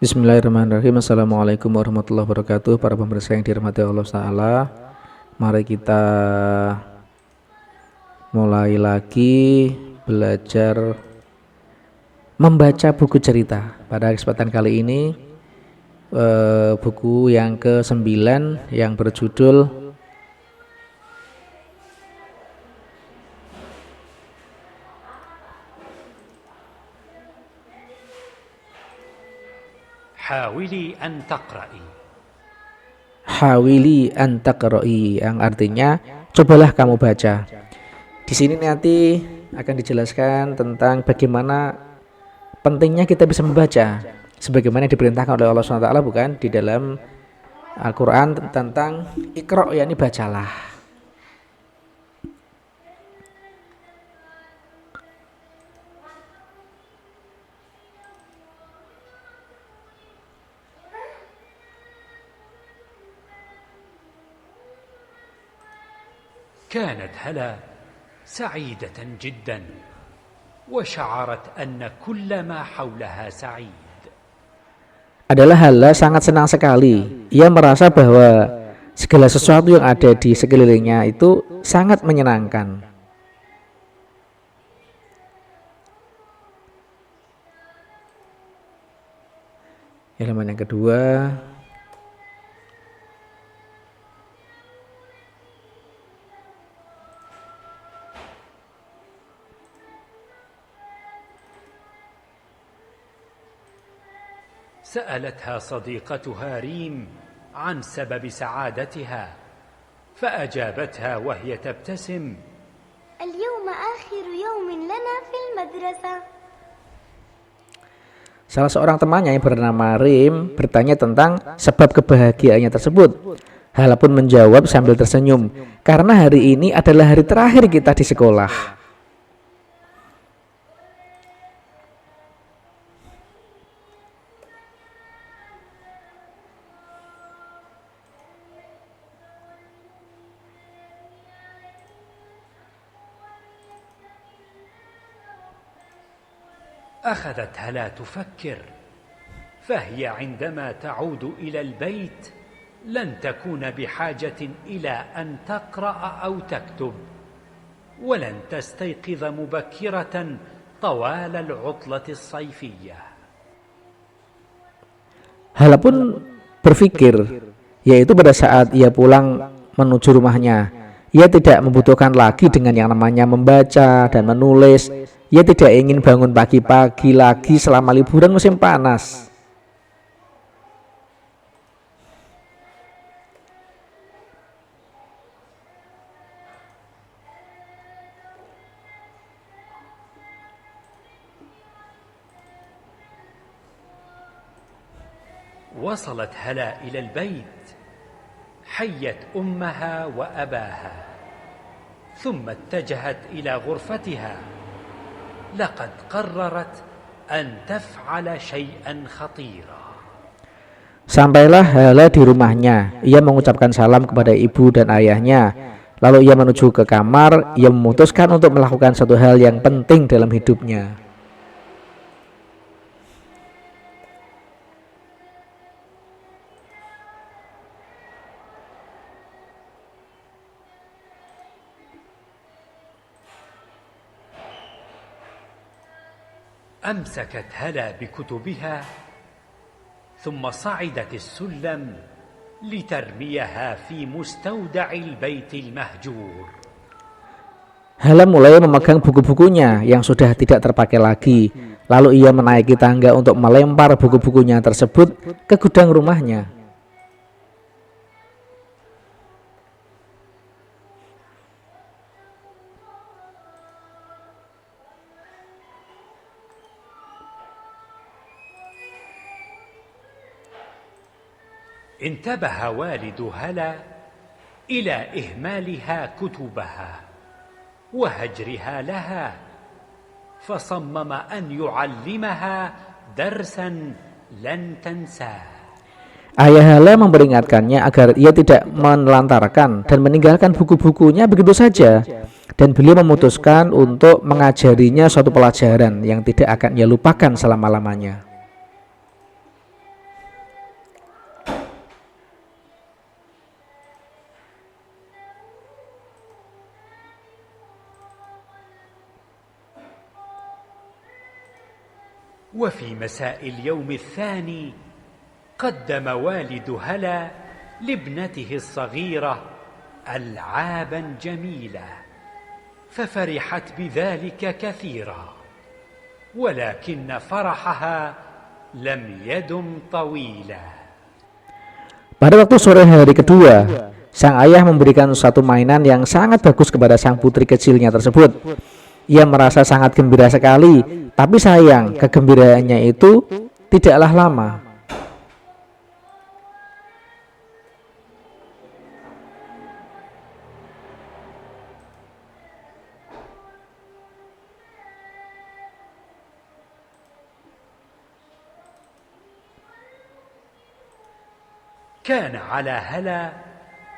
Bismillahirrahmanirrahim. Assalamualaikum warahmatullahi wabarakatuh. Para pemirsa yang dirahmati Allah Ta'ala, mari kita mulai lagi belajar membaca buku cerita. Pada kesempatan kali ini buku yang ke-9 yang berjudul Hawili an taqra'i. Hawili an taqra'i, yang artinya cobalah kamu baca. Di sini nanti akan dijelaskan tentang bagaimana pentingnya kita bisa membaca, sebagaimana diperintahkan oleh Allah SWT, bukan, di dalam Al-Quran tentang Iqra', yakni bacalah. كانت هلا سعيدة جدا وشعرت أن كل ما حولها سعيد. Adalah Hala sangat senang sekali. Ia merasa bahwa segala sesuatu yang ada di sekelilingnya itu sangat menyenangkan. Elemen yang kedua, سألتها صديقتها ريم عن سبب سعادتها فأجابتها وهي تبتسم: اليوم آخر يوم لنا في المدرسة. salah seorang temannya yang bernama Rim bertanya tentang sebab kebahagiaannya tersebut. Hala pun menjawab sambil tersenyum, karena hari ini adalah hari terakhir kita di sekolah. أخذت هلا تفكر، فهي عندما تعود إلى البيت لن تكون بحاجة إلى أن تقرأ أو تكتب، ولن تستيقظ مبكرة طوال العطلة الصيفية. Hala pun berpikir, yaitu pada saat ia pulang menuju rumahnya, ia tidak membutuhkan lagi dengan yang namanya membaca dan menulis. Ia tidak ingin bangun pagi-pagi lagi selama liburan musim panas. وصلت هلا إلى البيت، حيت أمها وأباها، ثم اتجهت إلى غرفتها. لقد قررت أن تفعل شيئا خطيرا. Sampailah Hala di rumahnya. Ia mengucapkan salam kepada ibu dan ayahnya. Lalu ia menuju ke kamar. Ia memutuskan untuk melakukan satu hal yang penting dalam hidupnya. أمسكت هلا بكتبها ثم صعدت السلم لترميها في مستودع البيت المهجور. Hala mulai memegang buku-bukunya yang sudah tidak terpakai lagi. Lalu ia menaiki tangga untuk melempar buku-bukunya tersebut ke gudang rumahnya. انتبه والد هلا إلى إهمالها كتبها وهجرها لها، فصمم أن يعلمها درسا لن تنساه. Ayah Hala memperingatkannya agar ia tidak menelantarkan dan meninggalkan buku-bukunya begitu saja. Dan beliau memutuskan untuk mengajarinya suatu pelajaran yang tidak akan ia lupakan selama-lamanya. وفي مساء اليوم الثاني قدم والد هلا لابنته الصغيرة ألعابا جميلة ففرحت بذلك كثيرا ولكن فرحها لم يدم طويلا. Pada waktu sore hari kedua, sang ayah memberikan suatu mainan yang sangat bagus kepada sang putri kecilnya tersebut. Ia merasa sangat gembira sekali, tapi sayang, kegembiraannya itu tidaklah lama. كان على هلا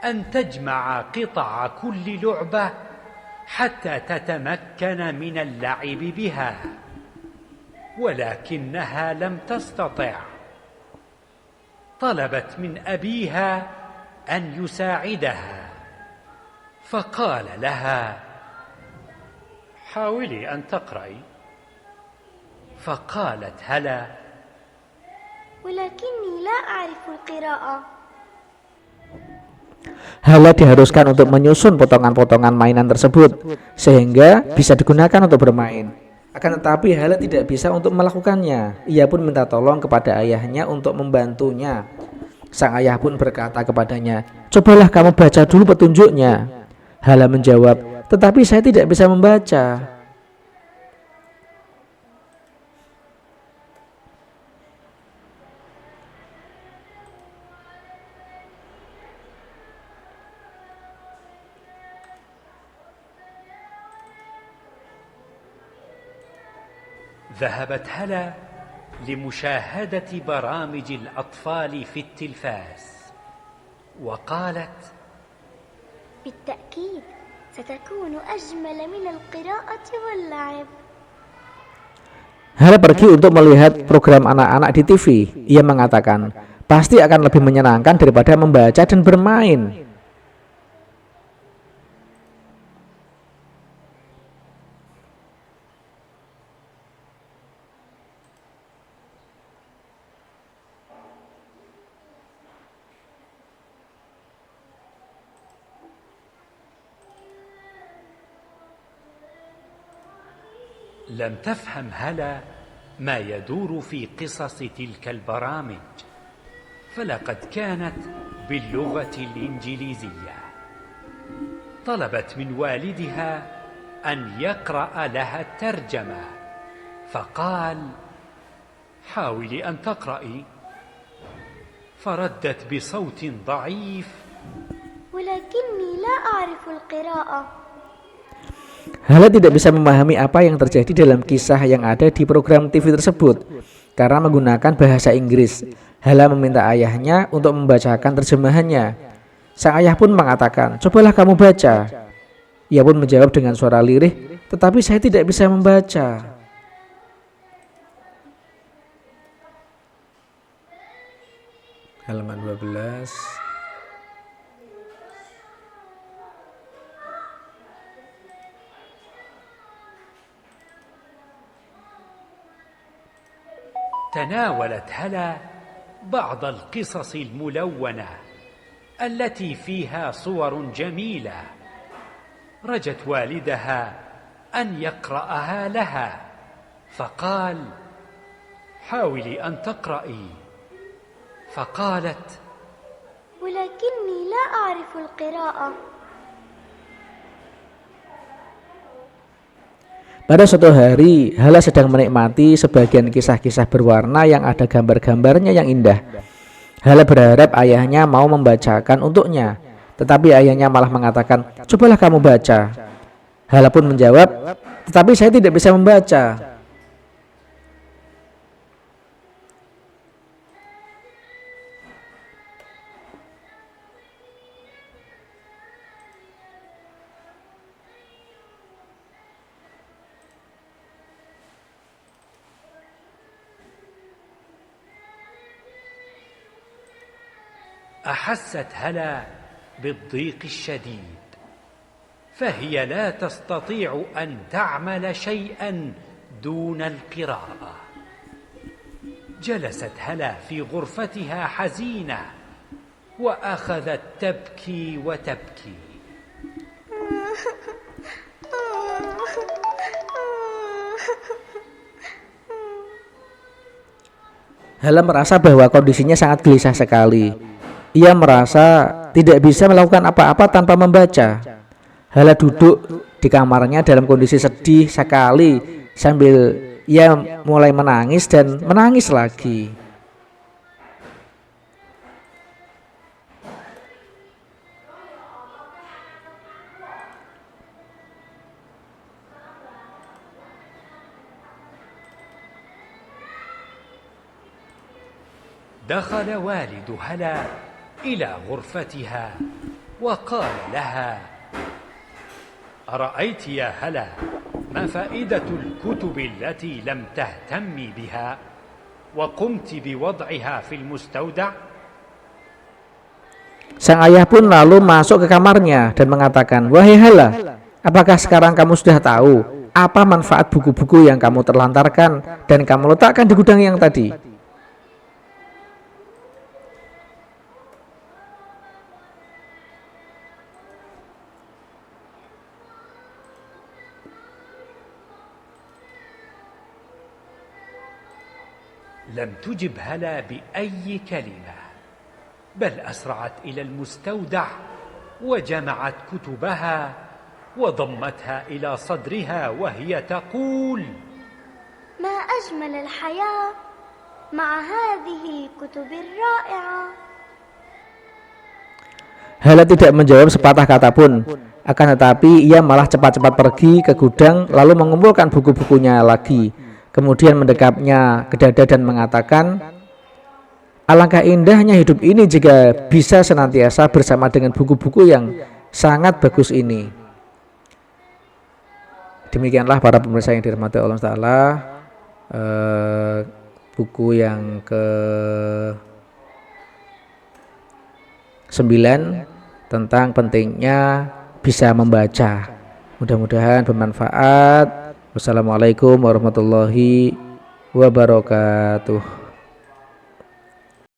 أن تجمع قطع كل لعبة حتى تتمكن من اللعب بها ولكنها لم تستطع. طلبت من أبيها أن يساعدها فقال لها حاولي أن تقرأي. فقالت هلا ولكني لا أعرف القراءة. Hala diharuskan untuk menyusun potongan-potongan mainan tersebut sehingga bisa digunakan untuk bermain. Akan tetapi Hala tidak bisa untuk melakukannya. Ia pun minta tolong kepada ayahnya untuk membantunya. Sang ayah pun berkata kepadanya, "Cobalah kamu baca dulu petunjuknya." Hala menjawab, "Tetapi saya tidak bisa membaca." ذهبت هلا لمشاهدة برامج الأطفال في التلفاز وقالت بالتأكيد ستكون أجمل من القراءة واللعب. Hala pergi untuk melihat program anak-anak di TV. Ia mengatakan, pasti akan lebih menyenangkan daripada membaca dan bermain. لم تفهم هلا ما يدور في قصص تلك البرامج فلقد كانت باللغة الإنجليزية. طلبت من والدها أن يقرأ لها الترجمة فقال حاولي أن تقرأي. فردت بصوت ضعيف ولكني لا أعرف القراءة. Hala tidak bisa memahami apa yang terjadi dalam kisah yang ada di program TV tersebut karena menggunakan bahasa Inggris. Hala meminta ayahnya untuk membacakan terjemahannya. Sang ayah pun mengatakan, "Cobalah kamu baca." Ia pun menjawab dengan suara lirih, "Tetapi saya tidak bisa membaca." Halaman 12. تناولت هلا بعض القصص الملونة التي فيها صور جميلة. رجت والدها أن يقرأها لها فقال حاولي أن تقرأي. فقالت ولكني لا أعرف القراءة. Pada suatu hari, Hala sedang menikmati sebagian kisah-kisah berwarna yang ada gambar-gambarnya yang indah. Hala berharap ayahnya mau membacakan untuknya, tetapi ayahnya malah mengatakan, "Cobalah kamu baca." Hala pun menjawab, "Tetapi saya tidak bisa membaca." أحست هلا بالضيق الشديد فهي لا تستطيع أن تعمل شيئا دون القراءة. جلست هلا في غرفتها حزينة وأخذت تبكي وتبكي. Hala merasa bahwa kondisinya sangat gelisah sekali. Ia merasa tidak bisa melakukan apa-apa tanpa membaca. Hala duduk di kamarnya dalam kondisi sedih sekali sambil ia mulai menangis dan menangis lagi. دخل والد هلا إلى غرفتها وقال لها: أرأيت يا هلا ما فائدة الكتب التي لم تهتمي بها وقمت بوضعها في المستودع؟ Sang ayah pun lalu masuk ke kamarnya dan mengatakan, "Wahai Hala, apakah sekarang kamu sudah tahu apa manfaat buku-buku yang kamu terlantarkan dan kamu letakkan di gudang yang tadi?" لم تجب هلا بأي كلمة، بل أسرعت إلى المستودع وجمعت كتبها وضمتها إلى صدرها وهي تقول: ما أجمل الحياة مع هذه الكتب الرائعة. Hala tidak menjawab sepatah kata pun, akan tetapi ia malah cepat-cepat pergi ke gudang lalu mengumpulkan buku-bukunya lagi. Kemudian mendekapnya ke dada dan mengatakan, "Alangkah indahnya hidup ini jika bisa senantiasa bersama dengan buku-buku yang sangat bagus ini." Demikianlah para pemirsa yang dirahmati Allah Ta'ala, buku yang ke-9 tentang pentingnya bisa membaca. Mudah-mudahan bermanfaat. Wassalamualaikum warahmatullahi wabarakatuh.